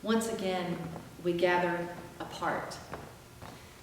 Once again, we gather apart.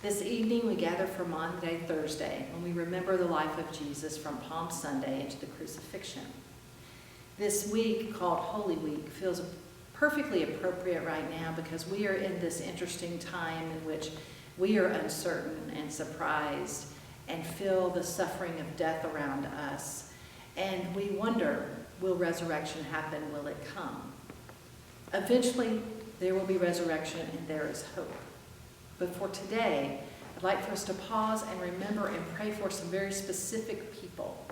This evening, we gather for Maundy, Thursday, when we remember the life of Jesus from Palm Sunday into the crucifixion. This week, called Holy Week, feels perfectly appropriate right now because we are in this interesting time in which we are uncertain and surprised and feel the suffering of death around us. And we wonder, will resurrection happen? Will it come? Eventually, there will be resurrection and there is hope. But for today, I'd like for us to pause and remember and pray for some very specific people.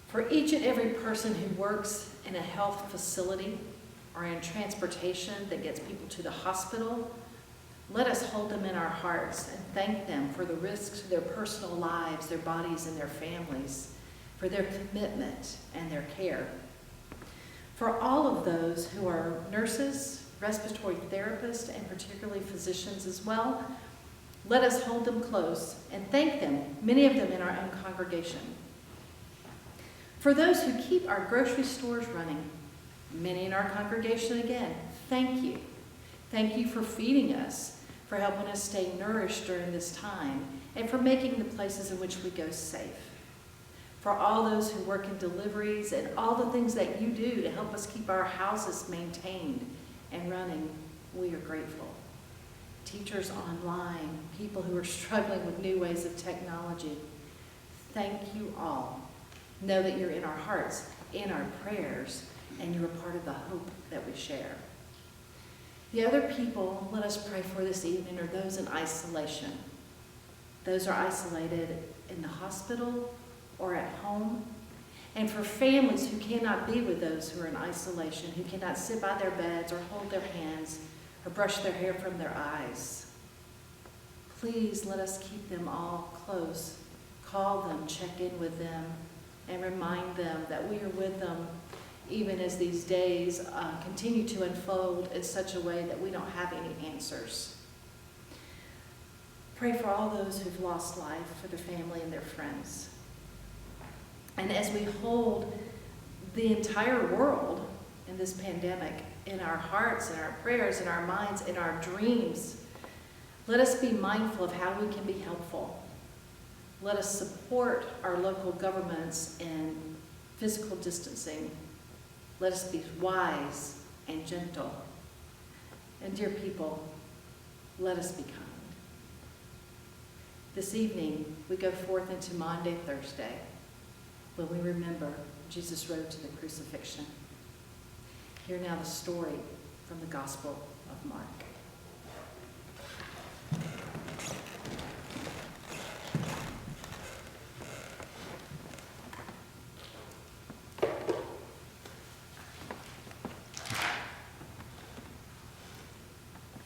For each and every person who works in a health facility or in transportation that gets people to the hospital, let us hold them in our hearts and thank them for the risks to their personal lives, their bodies, and their families, for their commitment and their care. For all of those who are nurses, respiratory therapists, and particularly physicians as well, let us hold them close and thank them, many of them in our own congregation. For those who keep our grocery stores running, many in our congregation again, thank you. Thank you for feeding us, for helping us stay nourished during this time, and for making the places in which we go safe. For all those who work in deliveries and all the things that you do to help us keep our houses maintained and running, we are grateful. Teachers online, people who are struggling with new ways of technology, thank you all. Know that you're in our hearts, in our prayers, and you're a part of the hope that we share. The other people let us pray for this evening are those in isolation. Those are isolated in the hospital or at home. And for families who cannot be with those who are in isolation, who cannot sit by their beds or hold their hands or brush their hair from their eyes. Please let us keep them all close. Call them, check in with them, and remind them that we are with them even as these days continue to unfold in such a way that we don't have any answers. Pray for all those who've lost life, for their family and their friends. And as we hold the entire world in this pandemic in our hearts, in our prayers, in our minds, in our dreams, let us be mindful of how we can be helpful. Let us support our local governments in physical distancing. Let us be wise and gentle. And dear people, let us be kind. This evening, we go forth into Maundy, Thursday, when we remember Jesus' road to the crucifixion. Hear now the story from the Gospel of Mark.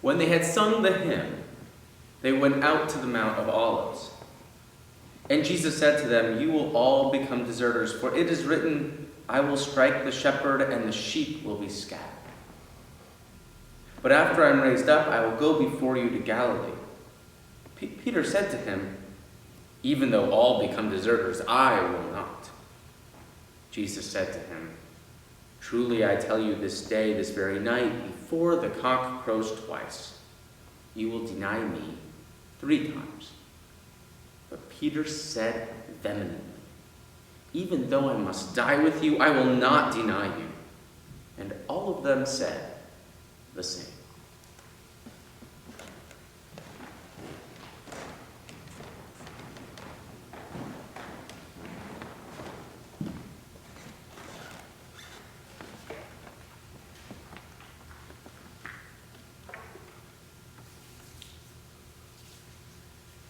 When they had sung the hymn, they went out to the Mount of Olives. And Jesus said to them, "You will all become deserters, for it is written, I will strike the shepherd, and the sheep will be scattered. But after I am raised up, I will go before you to Galilee." Peter said to him, "Even though all become deserters, I will not." Jesus said to him, "Truly I tell you, this day, this very night, before the cock crows twice, you will deny me 3 times. But Peter said vehemently, "Even though I must die with you, I will not deny you." And all of them said the same.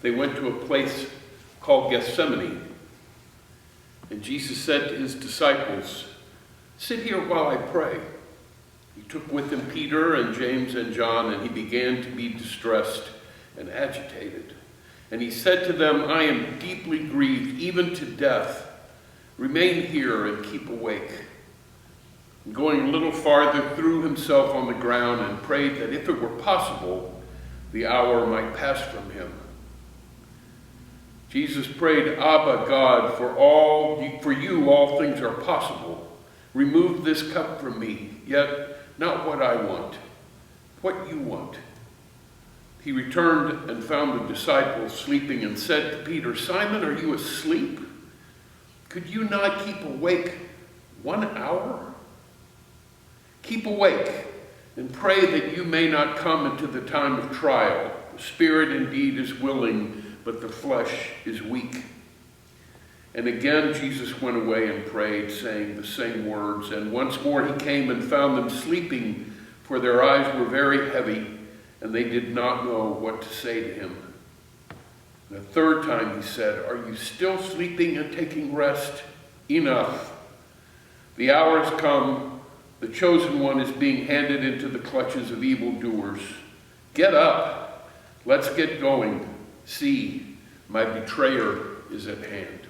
They went to a place called Gethsemane, and Jesus said to his disciples, "Sit here while I pray." He took with him Peter and James and John, and he began to be distressed and agitated. And he said to them, "I am deeply grieved, even to death. Remain here and keep awake." And going a little farther, threw himself on the ground and prayed that if it were possible, the hour might pass from him. Jesus prayed, "Abba, God, for you all things are possible. Remove this cup from me, yet not what I want, what you want." He returned and found the disciples sleeping and said to Peter, "Simon, are you asleep? Could you not keep awake 1 hour? Keep awake and pray that you may not come into the time of trial. The spirit indeed is willing, but the flesh is weak." And again Jesus went away and prayed, saying the same words. And once more he came and found them sleeping, for their eyes were very heavy, and they did not know what to say to him. The third time he said, "Are you still sleeping and taking rest? Enough. The hour has come. The chosen one is being handed into the clutches of evildoers. Get up. Let's get going. See, my betrayer is at hand."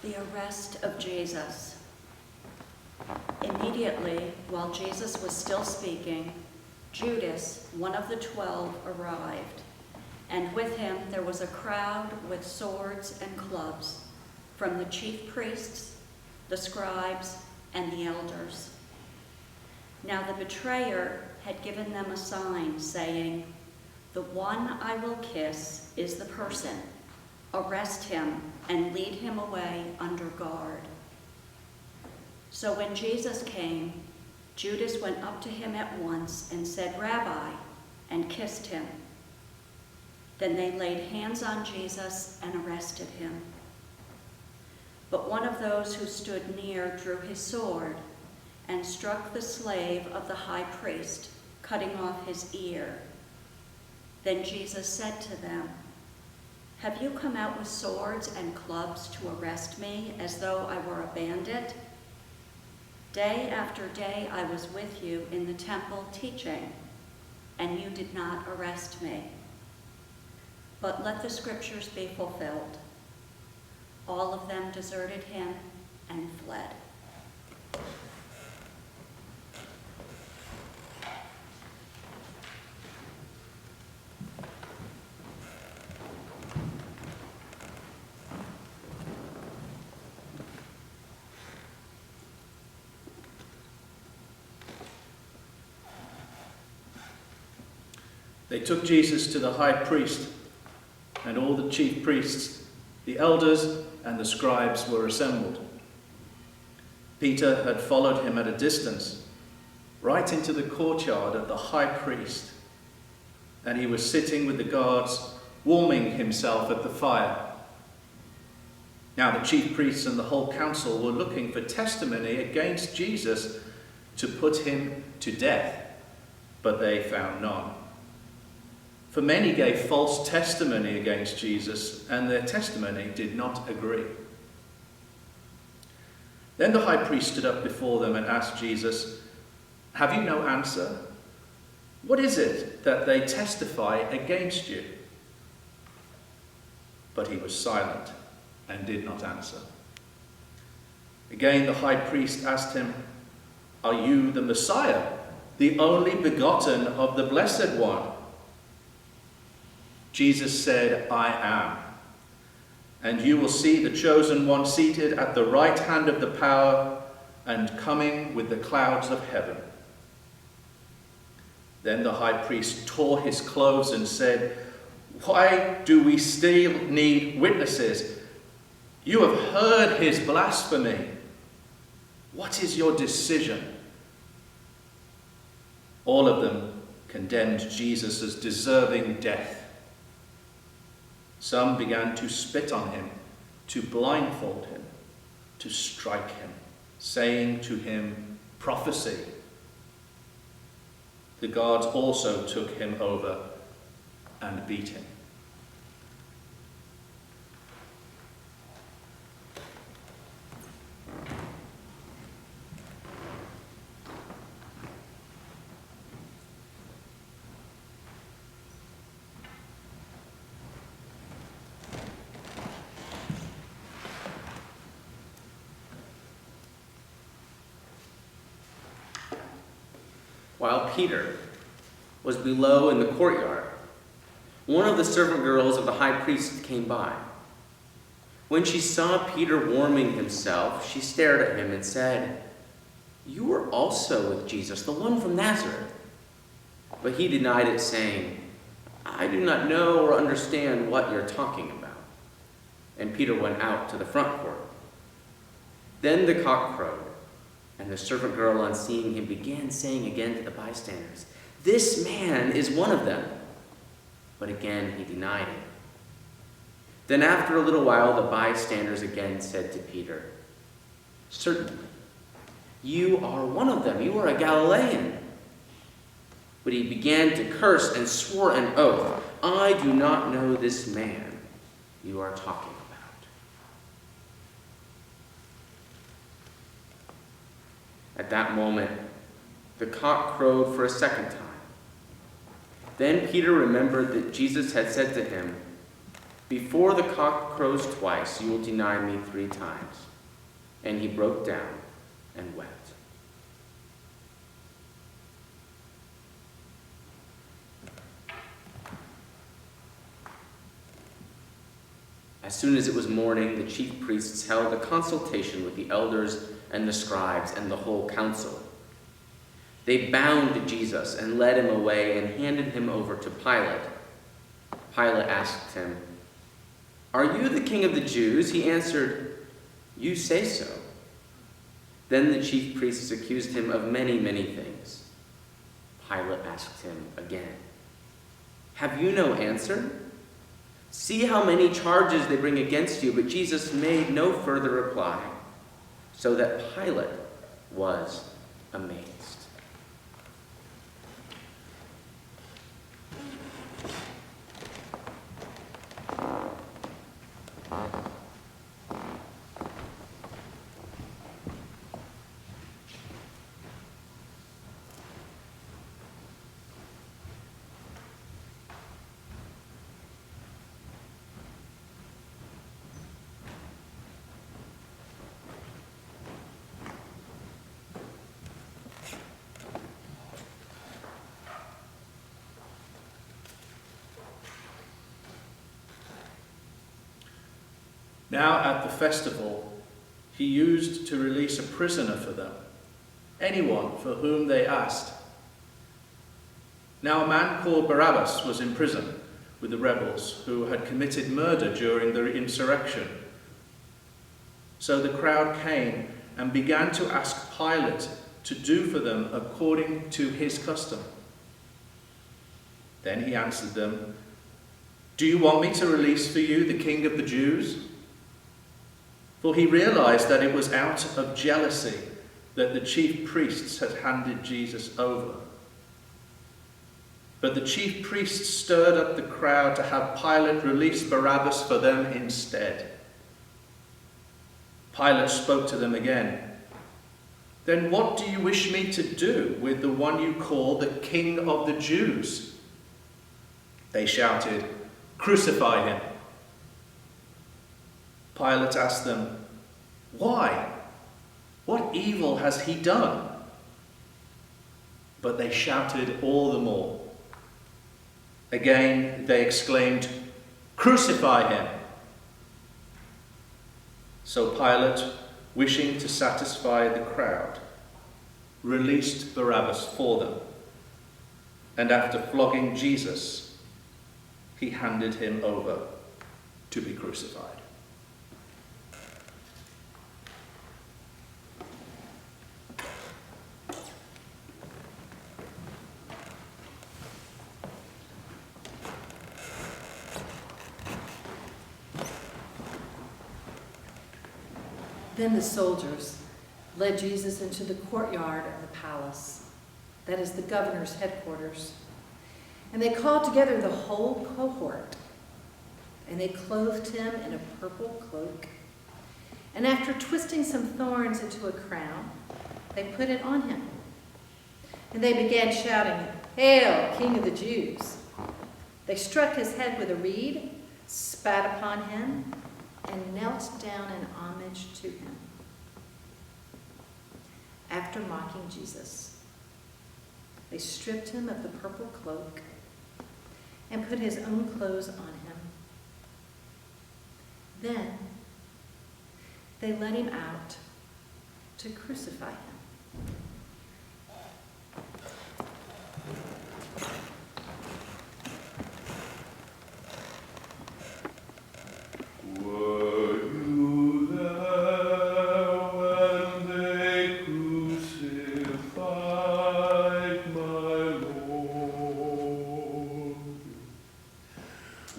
The arrest of Jesus. Immediately, while Jesus was still speaking, Judas, one of the 12, arrived, and with him there was a crowd with swords and clubs from the chief priests, the scribes, and the elders. Now the betrayer had given them a sign, saying, "The one I will kiss is the person. Arrest him and lead him away under guard." So when Jesus came, Judas went up to him at once and said, "Rabbi," and kissed him. Then they laid hands on Jesus and arrested him. But one of those who stood near drew his sword and struck the slave of the high priest, cutting off his ear. Then Jesus said to them, "Have you come out with swords and clubs to arrest me as though I were a bandit? Day after day I was with you in the temple teaching, and you did not arrest me. But let the scriptures be fulfilled." All of them deserted him and fled. They took Jesus to the high priest, and all the chief priests, the elders, and the scribes were assembled. Peter had followed him at a distance, right into the courtyard of the high priest, and he was sitting with the guards, warming himself at the fire. Now the chief priests and the whole council were looking for testimony against Jesus to put him to death, but they found none. For many gave false testimony against Jesus, and their testimony did not agree. Then the high priest stood up before them and asked Jesus, "Have you no answer? What is it that they testify against you?" But he was silent and did not answer. Again the high priest asked him, "Are you the Messiah, the only begotten of the Blessed One?" Jesus said, "I am. And you will see the chosen one seated at the right hand of the power and coming with the clouds of heaven." Then the high priest tore his clothes and said, "Why do we still need witnesses? You have heard his blasphemy. What is your decision?" All of them condemned Jesus as deserving death. Some began to spit on him, to blindfold him, to strike him, saying to him, "Prophesy." The guards also took him over and beat him. while Peter was below in the courtyard, one of the servant girls of the high priest came by. When she saw Peter warming himself, she stared at him and said, "You were also with Jesus, the one from Nazareth." But he denied it, saying, "I do not know or understand what you're talking about." And Peter went out to the front court. Then the cock crowed, and the servant girl, on seeing him, began saying again to the bystanders, "This man is one of them." But again he denied it. Then after a little while the bystanders again said to Peter, "Certainly, you are one of them. You are a Galilean." But he began to curse and swore an oath, "I do not know this man you are talking about." At that moment, the cock crowed for a second time. Then Peter remembered that Jesus had said to him, "Before the cock crows twice, you will deny me 3 times." And he broke down and wept. As soon as it was morning, the chief priests held a consultation with the elders and the scribes and the whole council. They bound Jesus and led him away and handed him over to Pilate. Pilate asked him, "Are you the king of the Jews?" He answered, "You say so." Then the chief priests accused him of many, many things. Pilate asked him again, "Have you no answer? See how many charges they bring against you." But Jesus made no further reply, so that Pilate was amazed. Now at the festival, he used to release a prisoner for them, anyone for whom they asked. Now a man called Barabbas was in prison with the rebels who had committed murder during the insurrection. So the crowd came and began to ask Pilate to do for them according to his custom. Then he answered them, "Do you want me to release for you the king of the Jews?" For he realized that it was out of jealousy that the chief priests had handed Jesus over. But the chief priests stirred up the crowd to have Pilate release Barabbas for them instead. Pilate spoke to them again. "Then what do you wish me to do with the one you call the King of the Jews?" They shouted, "Crucify him." Pilate asked them, "Why? What evil has he done?" But they shouted all the more. Again they exclaimed, "Crucify him!" So Pilate, wishing to satisfy the crowd, released Barabbas for them, and after flogging Jesus, he handed him over to be crucified. Then the soldiers led Jesus into the courtyard of the palace, that is the governor's headquarters. And they called together the whole cohort, and they clothed him in a purple cloak. And after twisting some thorns into a crown, they put it on him. And they began shouting, "Hail, King of the Jews!" They struck his head with a reed, spat upon him, and knelt down in homage to him. After mocking Jesus, They stripped him of the purple cloak and put his own clothes on him. Then they led him out to crucify him. Were you there when they crucified my Lord?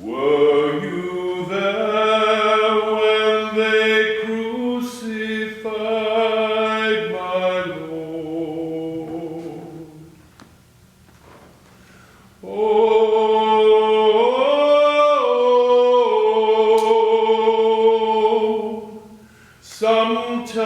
Were you there when they crucified my Lord? Oh, sometimes